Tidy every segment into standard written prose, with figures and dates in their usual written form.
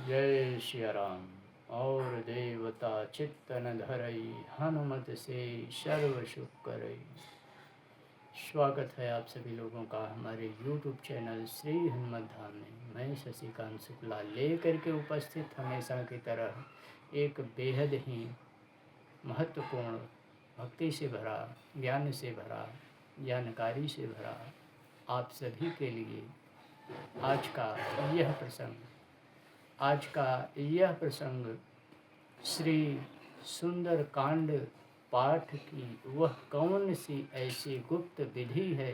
जय श्री राम। और देवता चित्तन धरई, हनुमत से सर्व सुख करई। स्वागत है आप सभी लोगों का हमारे YouTube चैनल श्री हनुमत धाम में। मैं शशिकांत शुक्ला लेकर के उपस्थित हमेशा की तरह एक बेहद ही महत्वपूर्ण, भक्ति से भरा, ज्ञान से भरा, जानकारी से भरा आप सभी के लिए आज का यह प्रसंग श्री सुंदर कांड पाठ की वह कौन सी ऐसी गुप्त विधि है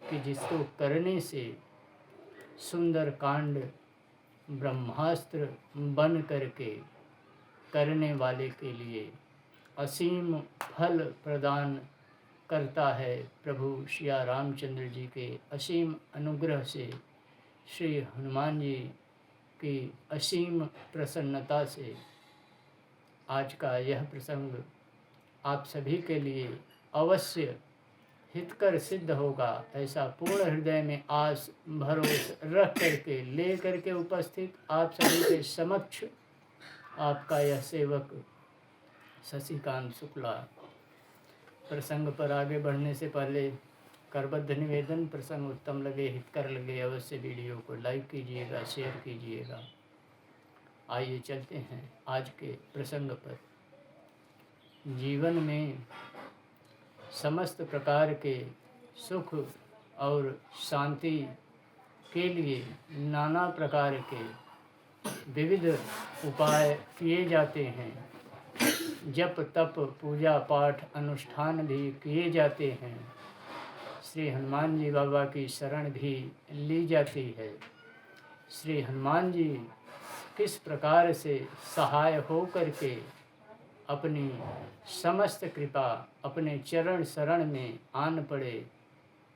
कि जिसको करने से सुंदर कांड ब्रह्मास्त्र बन करके करने वाले के लिए असीम फल प्रदान करता है। प्रभु श्री रामचंद्र जी के असीम अनुग्रह से, श्री हनुमान जी की असीम प्रसन्नता से आज का यह प्रसंग आप सभी के लिए अवश्य हितकर सिद्ध होगा, ऐसा पूर्ण हृदय में आस भरोसा रख करके ले करके उपस्थित आप सभी के समक्ष आपका यह सेवक शशिकांत शुक्ला। प्रसंग पर आगे बढ़ने से पहले करबद्ध निवेदन, प्रसंग उत्तम लगे, हितकर लगे, अवश्य वीडियो को लाइक कीजिएगा, शेयर कीजिएगा। आइए चलते हैं आज के प्रसंग पर। जीवन में समस्त प्रकार के सुख और शांति के लिए नाना प्रकार के विविध उपाय किए जाते हैं। जप तप पूजा पाठ अनुष्ठान भी किए जाते हैं। श्री हनुमान जी बाबा की शरण भी ली जाती है। श्री हनुमान जी किस प्रकार से सहाय हो करके अपनी समस्त कृपा अपने चरण शरण में आन पड़े,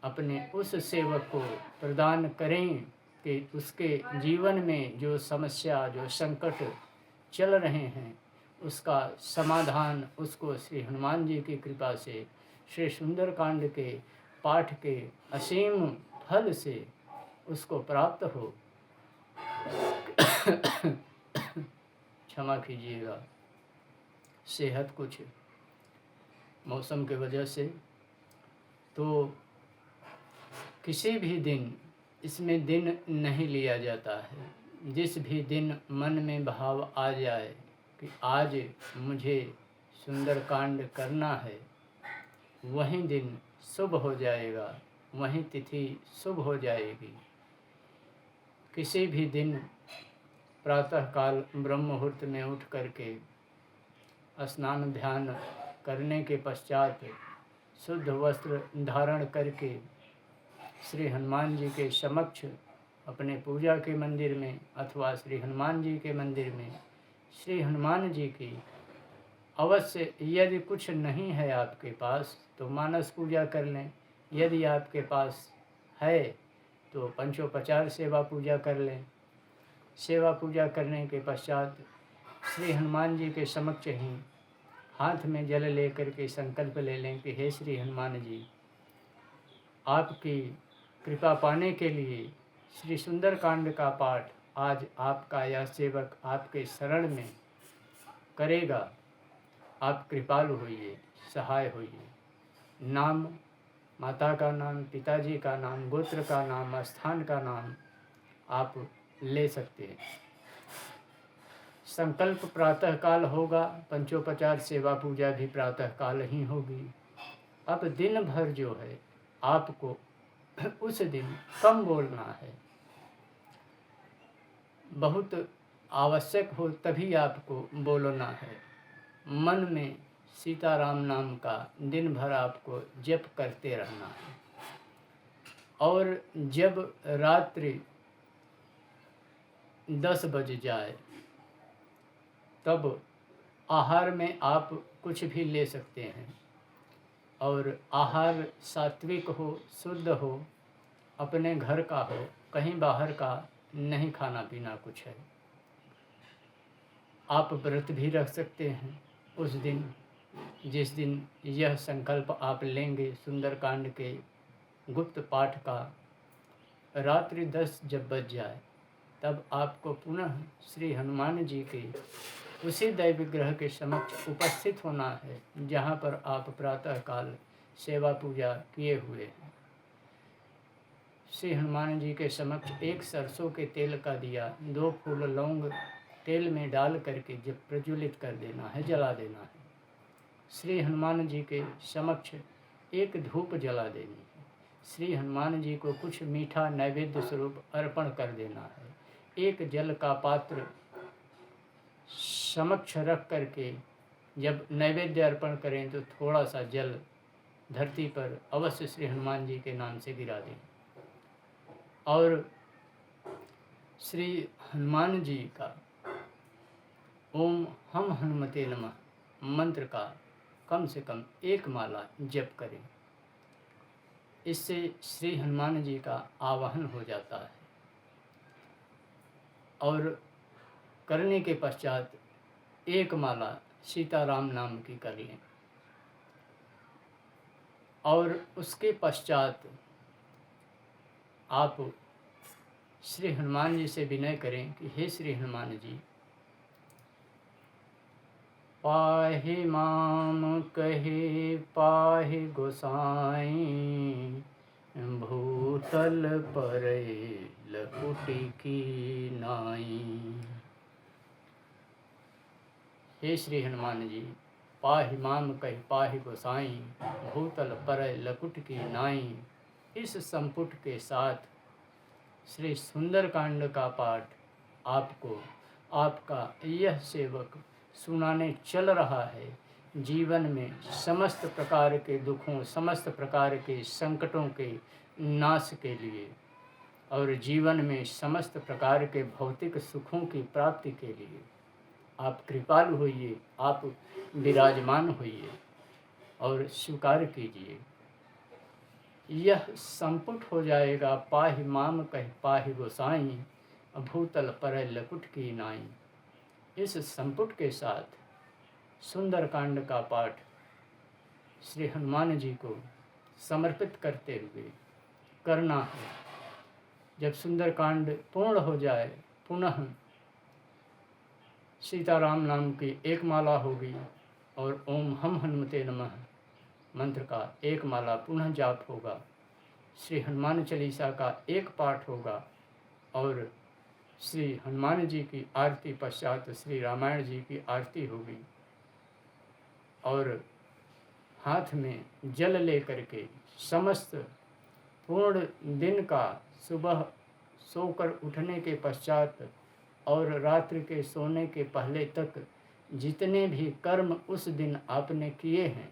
अपने उस सेवक को प्रदान करें कि उसके जीवन में जो समस्या, जो संकट चल रहे हैं, उसका समाधान उसको श्री हनुमान जी की कृपा से, श्री सुंदरकांड के पाठ के असीम फल से उसको प्राप्त हो। क्षमा कीजिएगा, सेहत कुछ मौसम के वजह से, तो किसी भी दिन इसमें दिन नहीं लिया जाता है। जिस भी दिन मन में भाव आ जाए कि आज मुझे सुंदरकांड करना है, वहीं दिन शुभ हो जाएगा, वहीं तिथि शुभ हो जाएगी। किसी भी दिन प्रातःकाल ब्रह्म मुहूर्त में उठ करके स्नान ध्यान करने के पश्चात शुद्ध वस्त्र धारण करके श्री हनुमान जी के समक्ष अपने पूजा के मंदिर में अथवा श्री हनुमान जी के मंदिर में श्री हनुमान जी की अवश्य, यदि कुछ नहीं है आपके पास तो मानस पूजा कर लें, यदि आपके पास है तो पंचोपचार सेवा पूजा कर लें। सेवा पूजा करने के पश्चात श्री हनुमान जी के समक्ष ही हाथ में जल लेकर के संकल्प ले लें कि हे श्री हनुमान जी, आपकी कृपा पाने के लिए श्री सुंदरकांड का पाठ आज आपका यह सेवक आपके शरण में करेगा। आप कृपालु होइए, सहाय होइए। नाम, माता का नाम, पिताजी का नाम, गोत्र का नाम, स्थान का नाम आप ले सकते हैं। संकल्प प्रातःकाल होगा, पंचोपचार सेवा पूजा भी प्रातःकाल ही होगी। अब दिन भर जो है आपको उस दिन कम बोलना है, बहुत आवश्यक हो तभी आपको बोलना है। मन में सीताराम नाम का दिन भर आपको जप करते रहना है। और जब रात्रि 10 बज जाए तब आहार में आप कुछ भी ले सकते हैं, और आहार सात्विक हो, शुद्ध हो, अपने घर का हो, कहीं बाहर का नहीं खाना पीना कुछ है। आप व्रत भी रख सकते हैं उस दिन, जिस दिन यह संकल्प आप लेंगे सुंदरकांड के गुप्त पाठ का। रात्रि 10 जब बज जाए तब आपको पुनः श्री हनुमान जी के उसी दैव विग्रह के समक्ष उपस्थित होना है जहाँ पर आप प्रातःकाल सेवा पूजा किए हुए हैं। श्री हनुमान जी के समक्ष एक सरसों के तेल का दिया, 2 फूल लौंग तेल में डाल करके जब प्रज्वलित कर देना है, जला देना है। श्री हनुमान जी के समक्ष एक धूप जला देनी है। श्री हनुमान जी को कुछ मीठा नैवेद्य स्वरूप अर्पण कर देना है। एक जल का पात्र समक्ष रख करके जब नैवेद्य अर्पण करें तो थोड़ा सा जल धरती पर अवश्य श्री हनुमान जी के नाम से गिरा दें और श्री हनुमान जी का ओम हम हनुमते नमः मंत्र का कम से कम 1 माला जप करें। इससे श्री हनुमान जी का आवाहन हो जाता है। और करने के पश्चात 1 माला सीताराम नाम की कर लें और उसके पश्चात आप श्री हनुमान जी से विनय करें कि हे श्री हनुमान जी, पाहि माम कहे पाहि गोसाई, भूतल परै लकुटि की नाई। हे श्री हनुमान जी, पाहि माम कहे पाहि गोसाई, भूतल परै लकुटि की नाई। इस संपुट के साथ श्री सुंदरकांड का पाठ आपको आपका यह सेवक सुनाने चल रहा है। जीवन में समस्त प्रकार के दुखों, समस्त प्रकार के संकटों के नाश के लिए और जीवन में समस्त प्रकार के भौतिक सुखों की प्राप्ति के लिए आप कृपालु होइए, आप विराजमान होइए और स्वीकार कीजिए। यह संपुट हो जाएगा पाहि माम कह पाहि गोसाई, भूतल परै लकुट की नाई। इस संपुट के साथ सुंदरकांड का पाठ श्री हनुमान जी को समर्पित करते हुए करना है। जब सुंदरकांड पूर्ण हो जाए पुनः सीताराम नाम की 1 माला होगी और ओम हम हनुमते नमः मंत्र का 1 माला पुनः जाप होगा। श्री हनुमान चालीसा का 1 पाठ होगा और श्री हनुमान जी की आरती पश्चात श्री रामायण जी की आरती होगी और हाथ में जल लेकर के समस्त पूर्ण दिन का सुबह सोकर उठने के पश्चात और रात्रि के सोने के पहले तक जितने भी कर्म उस दिन आपने किए हैं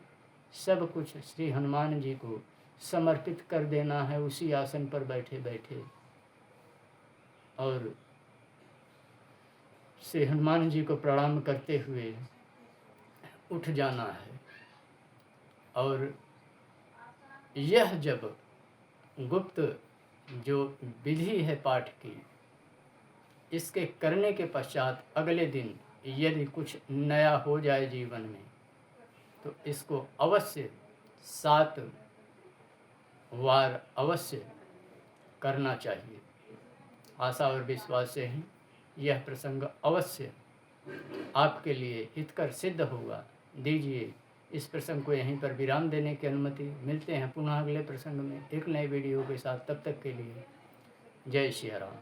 सब कुछ श्री हनुमान जी को समर्पित कर देना है उसी आसन पर बैठे बैठे और श्री हनुमान जी को प्रणाम करते हुए उठ जाना है। और यह जब गुप्त जो विधि है पाठ की, इसके करने के पश्चात अगले दिन यदि कुछ नया हो जाए जीवन में तो इसको अवश्य 7 बार अवश्य करना चाहिए। आशा और विश्वास से ही यह प्रसंग अवश्य आपके लिए हितकर सिद्ध होगा। दीजिए इस प्रसंग को यहीं पर विराम देने की अनुमति। मिलते हैं पुनः अगले प्रसंग में एक नए वीडियो के साथ। तब तक के लिए जय श्री राम।